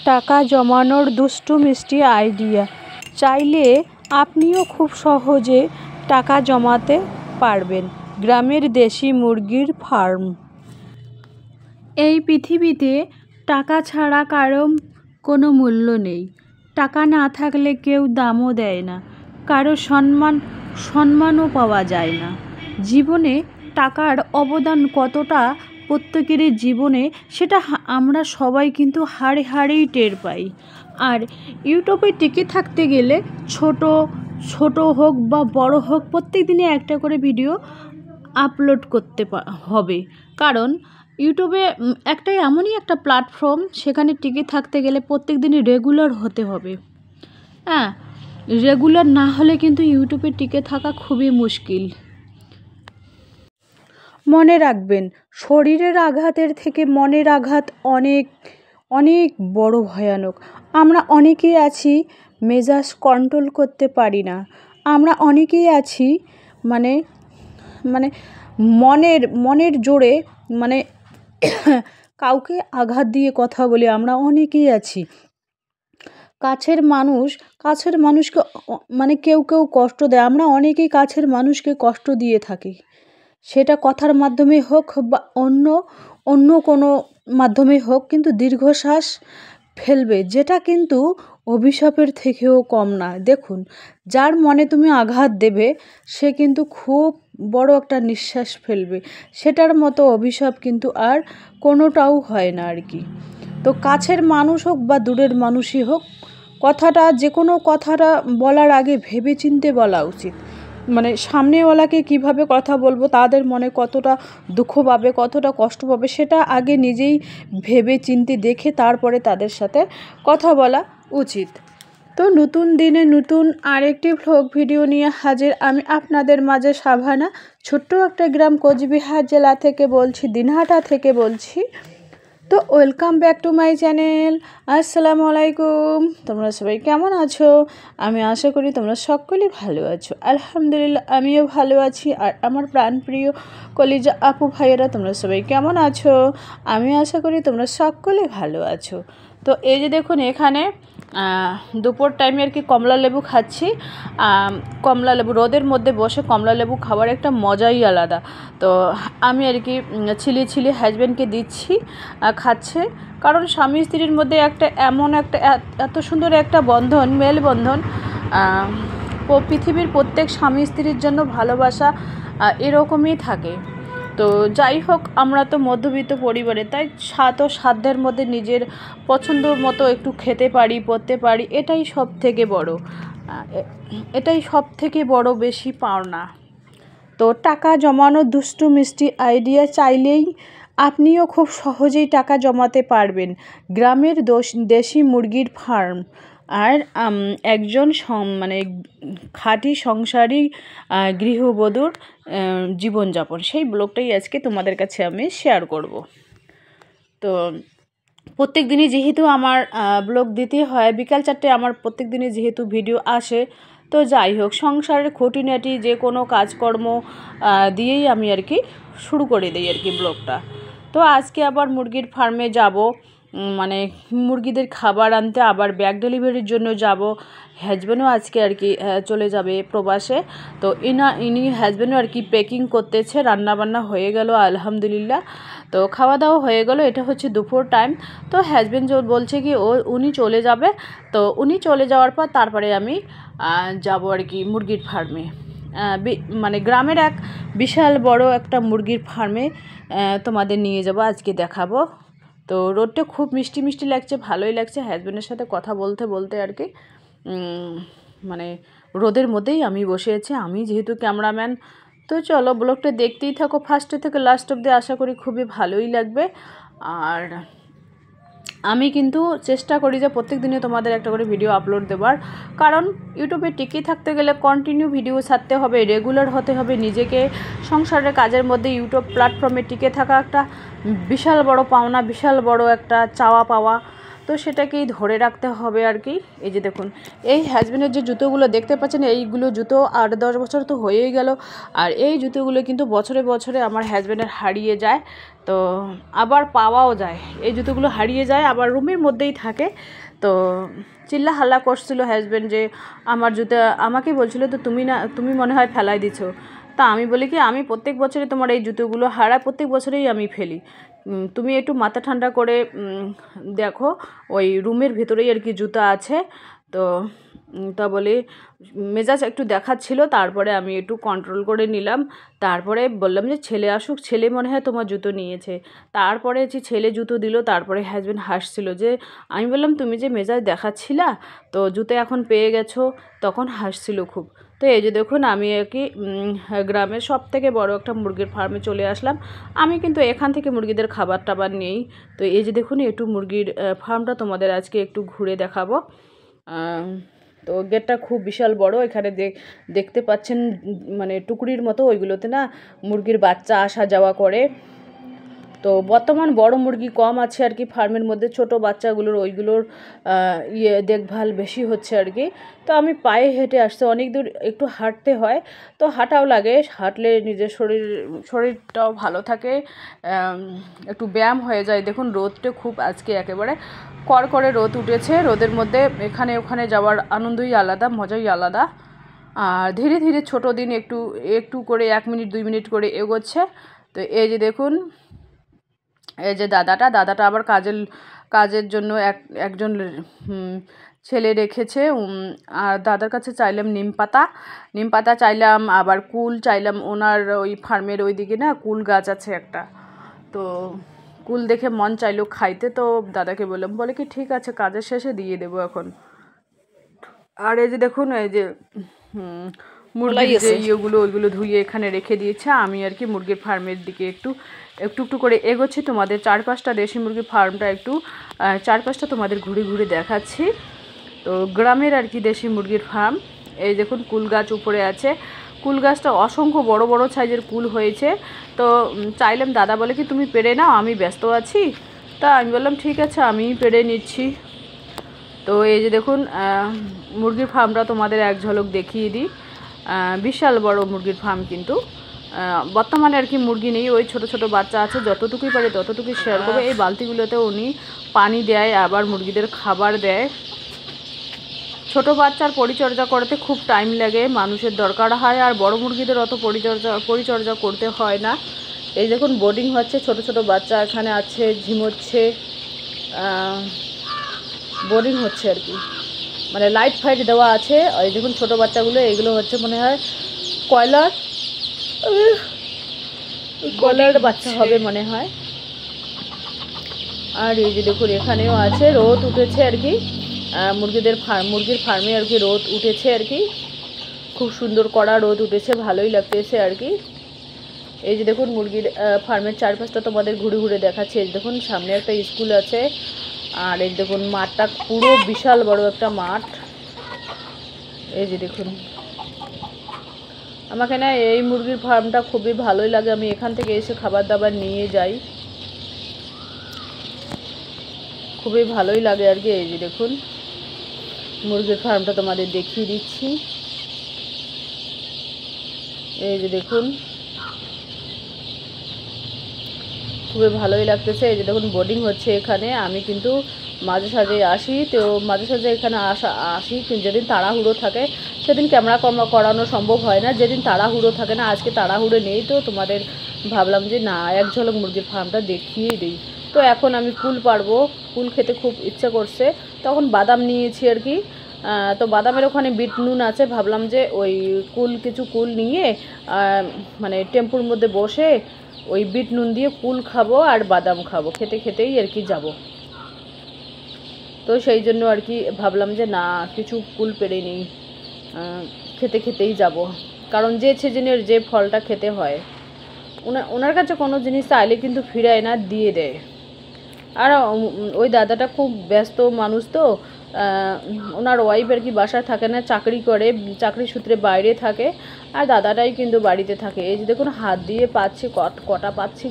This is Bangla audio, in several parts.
টাকা জমানোর দুষ্টু মিষ্টি আইডিয়া। চাইলে আপনিও খুব সহজে টাকা জমাতে পারবেন। গ্রামের দেশি মুরগির ফার্ম। এই পৃথিবীতে টাকা ছাড়া কারো কোনো মূল্য নেই। টাকা না থাকলে কেউ দামও দেয় না, কারো সম্মানও পাওয়া যায় না। জীবনে টাকার অবদান কতটা প্রত্যেকেরই জীবনে, সেটা আমরা সবাই কিন্তু হাড়ে হাড়েই টের পাই। আর ইউটিউবে টিকে থাকতে গেলে ছোট হোক বা বড় হোক, প্রত্যেক দিনে একটা করে ভিডিও আপলোড করতে হবে। কারণ ইউটিউবে এমনই একটা প্ল্যাটফর্ম, সেখানে টিকে থাকতে গেলে প্রত্যেক দিনই রেগুলার হতে হবে। হ্যাঁ, রেগুলার না হলে কিন্তু ইউটিউবে টিকে থাকা খুবই মুশকিল। মনে রাখবেন, শরীরের আঘাতের থেকে মনের আঘাত অনেক অনেক বড় ভয়ানক। আমরা অনেকেই আছি মেজাজ কন্ট্রোল করতে পারি না। আমরা অনেকেই আছি মানে মনের জোরে কাউকে আঘাত দিয়ে কথা বলি। আমরা অনেকেই আছি কাছের মানুষকে কেউ কষ্ট দেয়। আমরা অনেকেই কাছের মানুষকে কষ্ট দিয়ে থাকি, সেটা কথার মাধ্যমে হোক বা অন্য কোনো মাধ্যমে হোক, কিন্তু দীর্ঘশ্বাস ফেলবে, যেটা কিন্তু অভিশাপের থেকেও কম না। দেখুন, যার মনে তুমি আঘাত দেবে, সে কিন্তু খুব বড় একটা নিঃশ্বাস ফেলবে। সেটার মতো অভিশাপ কিন্তু আর কোনোটাও হয় না আর কি। তো কাছের মানুষ হোক বা দূরের মানুষই হোক, যে কোনো কথাটা বলার আগে ভেবে চিন্তে বলা উচিত। সামনেওয়ালাকে কিভাবে কথা বলবো, তাদের মনে কতটা দুঃখ পাবে, কতটা কষ্ট পাবে, সেটা আগে নিজেই ভেবে চিন্তে দেখে তারপরে তাদের সাথে কথা বলা উচিত। তো নতুন দিনে নতুন আরেকটি ভ্লগ ভিডিও নিয়ে হাজির আমি আপনাদের মাঝে। সাভানা, ছোট্ট একটা গ্রাম, কোচবিহার জেলা থেকে বলছি, দিনহাটা থেকে বলছি। তো welcome back to my channel. আসসালামু আলাইকুম। তোমরা সবাই কেমন আছো? আমি আশা করি তোমরা সকলেই ভালো আছো। আলহামদুলিল্লাহ, আমিও ভালো আছি। আর আমার প্রাণপ্রিয় কলিজা আপু ভাইয়েরা, তোমরা সবাই কেমন আছো? আমি আশা করি তোমরা সকলে ভালো আছো। তো এই যে দেখুন, এখানে দুপুর টাইমে আর কি কমলা লেবু খাচ্ছি। কমলা লেবু, রোদের মধ্যে বসে কমলা লেবু খাওয়ার একটা মজাই আলাদা। তো আমি আর কি ছিলি হাজব্যান্ডকে দিচ্ছি, খাচ্ছে। কারণ স্বামী স্ত্রীর মধ্যে এত সুন্দর একটা বন্ধন, মেলবন্ধন। পৃথিবীর প্রত্যেক স্বামী স্ত্রীর জন্য ভালোবাসা এরকমই থাকে। তো যাই হোক, আমরা তো মধ্যবিত্ত পরিবারে, তাই সাধ্যের মধ্যে নিজের পছন্দ মতো একটু খেতে পারি, পরতে পারি, এটাই সব থেকে বড় বেশি পাওনা। তো টাকা জমানোর দুষ্টু মিষ্টি আইডিয়া। চাইলেই আপনিও খুব সহজেই টাকা জমাতে পারবেন। গ্রামের দেশি মুরগির ফার্ম আর একজন খাঁটি সংসারী গৃহবধূর জীবনযাপন, সেই ব্লগটাই আজকে তোমাদের কাছে আমি শেয়ার করব। তো প্রত্যেক দিনই যেহেতু আমার ব্লগ দিতে হয়, বিকাল 4টে আমার প্রত্যেক দিনই যেহেতু ভিডিও আসে, তো যাই হোক, সংসারের খুঁটিনাটি যে কোনো কাজকর্ম দিয়েই আমি আর কি শুরু করে দিই আর কি ব্লগটা। তো আজকে আবার মুরগির ফার্মে যাব, মুরগিদের খাবার আনতে, আবার ব্যাগ ডেলিভারির জন্য যাব। হাজব্যান্ডও আজকে আর কি চলে যাবে প্রবাসে। তো ইনি হাজব্যান্ডও আর কি প্যাকিং করতেছে। রান্নাবান্না হয়ে গেল আলহামদুলিল্লাহ। তো খাওয়া দাওয়া হয়ে গেল, এটা হচ্ছে দুপুর টাইম। তো হাজব্যান্ড বলছে কি উনি চলে যাবে। তো উনি চলে যাওয়ার পর তারপরে আমি যাব আর কি মুরগির ফার্মে। গ্রামের এক বিশাল বড় একটা মুরগির ফার্মে তোমাদের নিয়ে যাব, আজকে দেখাবো। তো রোডটা খুব মিষ্টি মিষ্টি লাগছে, ভালোই লাগছে। হাজব্যান্ডের সাথে কথা বলতে বলতে আর কি রোদের মধ্যেই আমি বসে আছি, আমি যেহেতু ক্যামেরাম্যান। তো চলো, ব্লগটা দেখতেই থাকো ফার্স্টে থেকে লাস্ট অবধি, আশা করি খুবই ভালোই লাগবে। আর আমি কিন্তু চেষ্টা করি যে প্রত্যেক দিনে তোমাদের একটা করে ভিডিও আপলোড দেওয়ার। কারণ ইউটিউবে টিকে থাকতে গেলে কন্টিনিউ ভিডিও ছাড়তে হবে, রেগুলার হতে হবে। নিজেকে সংসারের কাজের মধ্যে ইউটিউব প্ল্যাটফর্মে টিকে থাকা একটা বিশাল বড় পাওনা, বিশাল বড় একটা চাওয়া পাওয়া। তো সেটাকেই ধরে রাখতে হবে আর কি। এই যে দেখুন এই হাজব্যান্ডের যে জুতোগুলো দেখতে পাচ্ছেন, এইগুলো জুতো 8-10 বছর তো হয়েই গেল। আর এই জুতোগুলো কিন্তু বছরে বছরে আমার হাজব্যান্ডের হারিয়ে যায়, তো আবার পাওয়াও যায়। এই জুতোগুলো হারিয়ে যায় আবার রুমের মধ্যেই থাকে। তো চিল্লা হাল্লা করছিল হাজব্যান্ড যে আমার জুতো, আমাকে বলছিল তো তুমি মনে হয় ফেলাই দিছো। তা আমি বলি কি, আমি প্রত্যেক বছরে তোমার এই জুতোগুলো হারাই, প্রত্যেক বছরেই আমি ফেলি। তুমি একটু মাথা ঠান্ডা করে দেখো, ওই রুমের ভেতরেই আর কি জুতো আছে। তো তা বলে মেজাজ একটু দেখাচ্ছিল, তারপরে আমি একটু কন্ট্রোল করে নিলাম। তারপরে বললাম যে ছেলে আসুক, ছেলে মনে হয় তোমার জুতো নিয়েছে। তারপরে যে ছেলে জুতো দিল, তারপরে হাজব্যান্ড হাসছিল। যে আমি বললাম তুমি যে মেজাজ দেখাচ্ছিলা, তো জুতো এখন পেয়ে গেছো, তখন হাসছিল খুব। তো এই যে দেখুন আমি আর কি গ্রামের সবথেকে বড় একটা মুরগির ফার্মে চলে আসলাম। আমি কিন্তু এখান থেকে মুরগিদের খাবার টাবার নেই। তো এই যে দেখুন একটু মুরগির ফার্মটা তোমাদের আজকে একটু ঘুরে দেখাবো। তো গেটটা খুব বিশাল বড়। এখানে দেখতে পাচ্ছেন মানে টুকরির মতো, ওইগুলোতে না মুরগির বাচ্চা আসা যাওয়া করে। তো বর্তমান বড় মুরগি কম আছে আর কি ফার্মের মধ্যে, ছোট বাচ্চাগুলোর ওইগুলোর দেখভাল বেশি হচ্ছে আর কি। তো আমি পায়ে হেঁটে আসতে অনেক দূর একটু হাঁটতে হয়, তো হাঁটাও লাগে। হাঁটলে নিজের শরীরটাও ভালো থাকে, একটু ব্যায়াম হয়ে যায়। দেখুন রোদটা খুব আজকে একেবারে কড়কড়ে রোদ উঠেছে। রোদের মধ্যে এখানে ওখানে যাওয়ার আনন্দই আলাদা, মজাই আলাদা। আর ধীরে ধীরে ছোটো দিন একটু একটু করে 1 মিনিট 2 মিনিট করে এগোচ্ছে। তো এই যে দেখুন এই যে দাদাটা আবার কাজের জন্য একজন ছেলে রেখেছে। আর দাদার কাছে চাইলাম নিম পাতা চাইলাম, আবার কুল চাইলাম। ওনার ওই ফার্মের ওই দিকে না কুল গাছ আছে একটা, তো কুল দেখে মন চাইলো খাইতে। তো দাদাকে বললাম, বলে কি ঠিক আছে কাজের শেষে দিয়ে দেবো এখন। আর এই যে দেখুন এই যে মুরগির যে ওইগুলো ধুয়ে এখানে রেখে দিয়েছে। আমি আর কি মুরগির ফার্মের দিকে একটু করে এগোচ্ছি। তোমাদের 4-5টা দেশি মুরগির ফার্মটা একটু 4-5টা তোমাদের ঘুরে ঘুরে দেখাচ্ছি। তো গ্রামের আর কি দেশি মুরগির ফার্ম। এই দেখুন কুল গাছ উপরে আছে। কুল গাছটা অসংখ্য বড় বড় সাইজের কুল হয়েছে। তো চাইলাম, দাদা বলে কি তুমি পেড়ে নাও, আমি ব্যস্ত আছি। তা আমি বললাম ঠিক আছে আমি পেড়ে নিচ্ছি। তো এই যে দেখুন মুরগির ফার্মটা তোমাদের এক ঝলক দেখিয়ে দিই। বিশাল বড় মুরগির ফার্ম, কিন্তু বর্তমানে আর কি মুরগি নেই, ওই ছোট ছোট বাচ্চা আছে। যতটুকুই পারে ততটুকুই শেয়ার করবে। এই বালতিগুলোতে উনি পানি দেয়, আবার মুরগিদের খাবার দেয়। ছোট বাচ্চার পরিচর্যা করতে খুব টাইম লাগে, মানুষের দরকার হয়। আর বড় মুরগিদের অত পরিচর্যা করতে হয় না। এই দেখুন বোর্ডিং হচ্ছে, ছোট ছোট বাচ্চা এখানে আছে, ঝিমোচ্ছে, বোর্ডিং হচ্ছে আর কি, মানে লাইট ফাইট দেওয়া আছে। এই দেখুন ছোট বাচ্চাগুলো, এইগুলো হচ্ছে মনে হয় কয়লার বাচ্চা হবে মনে হয়। আর এই যে দেখুন এখানেও আছে, রোদ উঠেছে আর কি মুরগির ফার্মে আর কি রোদ উঠেছে আর কি, খুব সুন্দর কড়া রোদ উঠেছে, ভালোই লাগতেছে আর কি। এই যে দেখুন মুরগির ফার্মের 4-5টা তোমাদের ঘুরে ঘুরে দেখাচ্ছে। এই দেখুন সামনে একটা স্কুল আছে। আর এই দেখুন মাঠটা পুরো বিশাল বড় একটা মাঠ। এই যে দেখুন আমাকে না এই মুরগির ফার্মটা খুবই ভালোই লাগে। আমি এখান থেকে এসে খাবার দাবার নিয়ে যাই, খুবই ভালোই লাগে আর কি। এই যে দেখুন মুরগির ফার্মটা তোমাদের দেখিয়ে দিচ্ছি। এই যে দেখুন খুবই ভালোই লাগতেছে। এই যে দেখুন বোর্ডিং হচ্ছে এখানে। আমি কিন্তু মাঝে সাঝে আসি, তো মাঝে সাঝে এখানে আসি যেদিন তাড়াহুড়ো থাকে সেদিন ক্যামেরা করানো সম্ভব হয় না। যেদিন তাড়াহুড়ো থাকে না, আজকে তাড়াহুড়ো নেই, তো তোমাদের ভাবলাম যে না এক ঝলক মুরগির ফার্মটা দেখিয়েই দিই। তো এখন আমি কুল পারবো, কুল খেতে খুব ইচ্ছা করছে, তখন বাদাম নিয়েছি আর কি। তো বাদামের ওখানে বিট নুন আছে, ভাবলাম যে ওই কিছু কুল নিয়ে মানে টেম্পুর মধ্যে বসে ওই বিট নুন দিয়ে কুল খাবো আর বাদাম খাবো, খেতেই আর কি যাব। তো সেই জন্য আর কি ভাবলাম যে না কিছু কুল পেড়ে নিই, খেতেই যাব। কারণ যে সিজনের যে ফলটা খেতে হয়, ওনার কাছে কোনো জিনিস চাইলে কিন্তু ফিরায় না, দিয়ে দেয়। আর ওই দাদাটা খুব ব্যস্ত মানুষ, তো ওনার ওয়াইফ আর কি বাসায় থাকে না, চাকরি সূত্রে বাইরে থাকে, আর দাদাটাই কিন্তু বাড়িতে থাকে। এই যে দেখুন হাত দিয়ে পাচ্ছি, কটা পাচ্ছি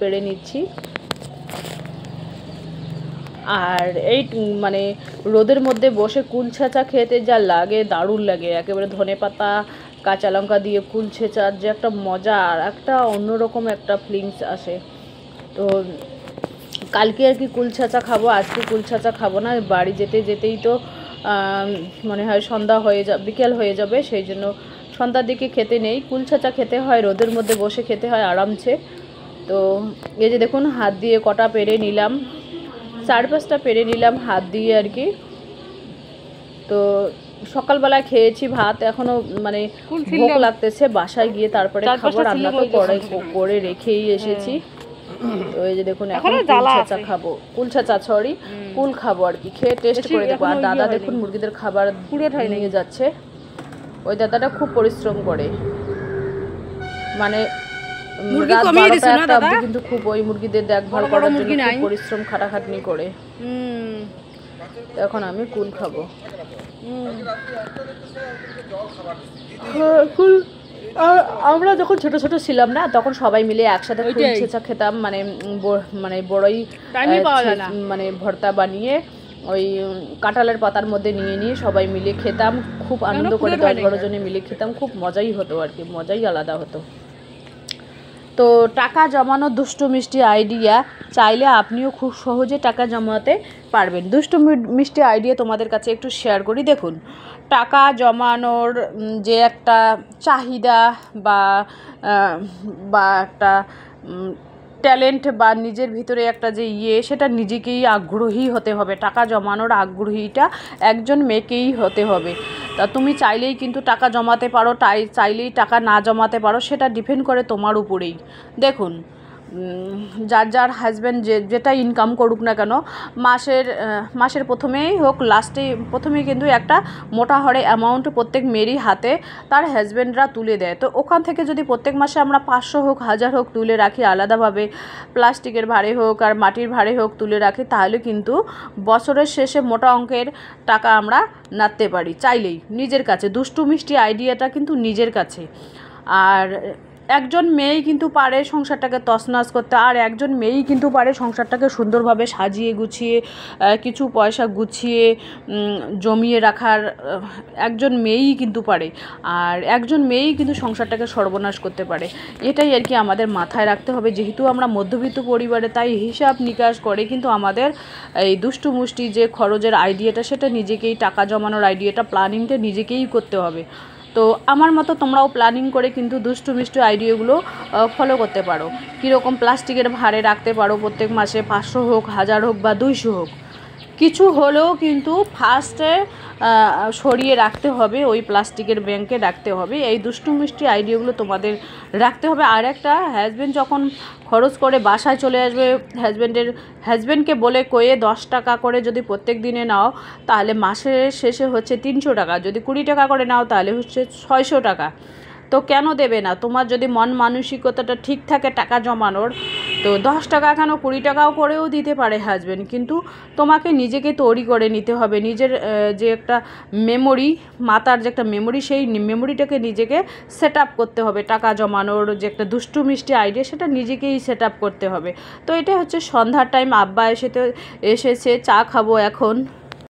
পেড়ে নিচ্ছি। আর এই মানে রোদের মধ্যে বসে কুল ছেঁচা খেতে যা লাগে, দারুণ লাগে। একেবারে ধনেপাতা কাঁচা লঙ্কা দিয়ে কুল ছেঁচার যে একটা মজা, আর একটা অন্যরকম একটা ফিলিংস আসে। তো কালকে আর কি কুল ছেঁচা খাবো, আজকে কুল ছেঁচা খাবো না। বাড়ি যেতে যেতেই তো মনে হয় সন্ধ্যা হয়ে যাবে, বিকেল হয়ে যাবে, সেই জন্য সন্ধ্যার দিকে খেতে নেই, কুল ছেঁচা খেতে হয়, রোদের মধ্যে বসে খেতে হয় আরামসে। তো এই যে দেখুন হাত দিয়ে কটা পেরে নিলাম, 4-5টা পেরে নিলাম হাত দিয়ে আর কি। তো সকালবেলা খেয়েছি ভাত, এখনও মানে ভোক লাগতেছে, বাসায় গিয়ে তারপরে খাবো। রান্না তো করে রেখেই এসেছি। তো এই যে দেখুন এখন কুল ছেঁচা খাবো, কুল ছেঁচা সরি কুল খাবো আর কি, খেয়ে টেস্ট করে দেখবো। আর দাদা দেখুন মুরগিদের খাবার নিয়ে যাচ্ছে। ওই দাদাটা খুব পরিশ্রম করে, মানে রাত 12টা অবধি কিন্তু খুব ওই মুরগিদের দেখভাল করার জন্য খুব পরিশ্রম খাটাখাটনি করে। এখন আমি কুল খাবো। কুল আমরা যখন ছোট ছোট ছিলাম না, তখন সবাই মিলে একসাথে কুল ছেঁচা খেতাম, মানে বড়ই মানে ভর্তা বানিয়ে ওই কাঁঠালের পাতার মধ্যে নিয়ে সবাই মিলে খেতাম, খুব আনন্দ করে 10-12 জনে মিলে খেতাম, খুব মজাই হতো আর কি, মজাই আলাদা হতো। তো টাকা জমানো দুষ্টু মিষ্টি আইডিয়া চাইলে আপনিও খুব সহজে টাকা জমাতে পারবেন। দুষ্টু মিষ্টি আইডিয়া তোমাদের কাছে একটু শেয়ার করি। দেখুন, টাকা জমানোর যে একটা চাহিদা বা একটা ট্যালেন্ট বা নিজের ভিতরে একটা যে সেটা নিজেকেই আগ্রহী হতে হবে। টাকা জমানোর আগ্রহীটা একজন মেয়েকেই হতে হবে। তা তুমি চাইলেই কিন্তু টাকা জমাতে পারো, চাইলেই টাকা না জমাতে পারো, সেটা ডিপেন্ড করে তোমার উপরেই। দেখুন, যার হাজব্যান্ড যেটা ইনকাম করুক না কেন, মাসের প্রথমেই হোক প্রথমেই কিন্তু একটা মোটা হরে অ্যামাউন্ট প্রত্যেক মেয়েরই হাতে তার হাজব্যান্ডরা তুলে দেয়। তো ওখান থেকে যদি প্রত্যেক মাসে আমরা 500 হোক 1000 হোক তুলে রাখি, আলাদাভাবে প্লাস্টিকের ভারে হোক আর মাটির ভারে হোক তুলে রাখি, তাহলে কিন্তু বছরের শেষে মোটা অঙ্কের টাকা আমরা নাড়তে পারি চাইলেই নিজের কাছে। দুষ্টু মিষ্টি আইডিয়াটা কিন্তু নিজের কাছে। আর একজন মেয়েই কিন্তু পারে সংসারটাকে তছনছ করতে, আর একজন মেয়েই কিন্তু পারে সংসারটাকে সুন্দরভাবে সাজিয়ে গুছিয়ে কিছু পয়সা গুছিয়ে জমিয়ে রাখার, একজন মেয়েই কিন্তু পারে। আর একজন মেয়েই কিন্তু সংসারটাকে সর্বনাশ করতে পারে। এটাই আর কি আমাদের মাথায় রাখতে হবে। যেহেতু আমরা মধ্যবিত্ত পরিবারে, তাই হিসাব নিকাশ করে কিন্তু আমাদের এই দুষ্টু মুষ্টি যে খরচের আইডিয়াটা, সেটা নিজেকেই, টাকা জমানোর আইডিয়াটা, প্ল্যানিংটা নিজেকেই করতে হবে। তো আমার মতো তোমরাও প্ল্যানিং করে কিন্তু দুষ্টু মিষ্টি আইডিয়াগুলো ফলো করতে পারো। কীরকম প্লাস্টিকের ভারে রাখতে পারো প্রত্যেক মাসে, 500 হোক 1000 হোক বা 200 হোক, কিছু হলেও কিন্তু ফার্স্টে সরিয়ে রাখতে হবে, ওই প্লাস্টিকের ব্যাংকে রাখতে হবে। এই দুষ্টু মিষ্টি আইডিয়াগুলো তোমাদের রাখতে হবে। আর একটা, হাজব্যান্ড যখন খরচ করে বাসায় চলে আসবে, হাজব্যান্ডকে বলে কয়ে 10 টাকা করে যদি প্রত্যেক দিনে নাও, তাহলে মাসের শেষে হচ্ছে 300 টাকা। যদি 20 টাকা করে নাও, তাহলে হচ্ছে 600 টাকা। তো কেন দেবে না? তোমার যদি মন মানসিকতাটা ঠিক থাকে টাকা জমানোর, তো 10 টাকা কেন 20 টাকাও করেও দিতে পারে হাজব্যান্ড। কিন্তু তোমাকে নিজেকে তৈরি করে নিতে হবে, নিজের যে একটা মেমোরি, মাতার যে একটা মেমোরি, সেই মেমোরিটাকে নিজেকে সেট আপ করতে হবে। টাকা জমানোর যে একটা দুষ্টু মিষ্টি আইডিয়া, সেটা নিজেকেই সেট আপ করতে হবে। তো এটা হচ্ছে সন্ধ্যার টাইম, আব্বা এসেছে, চা খাবো এখন।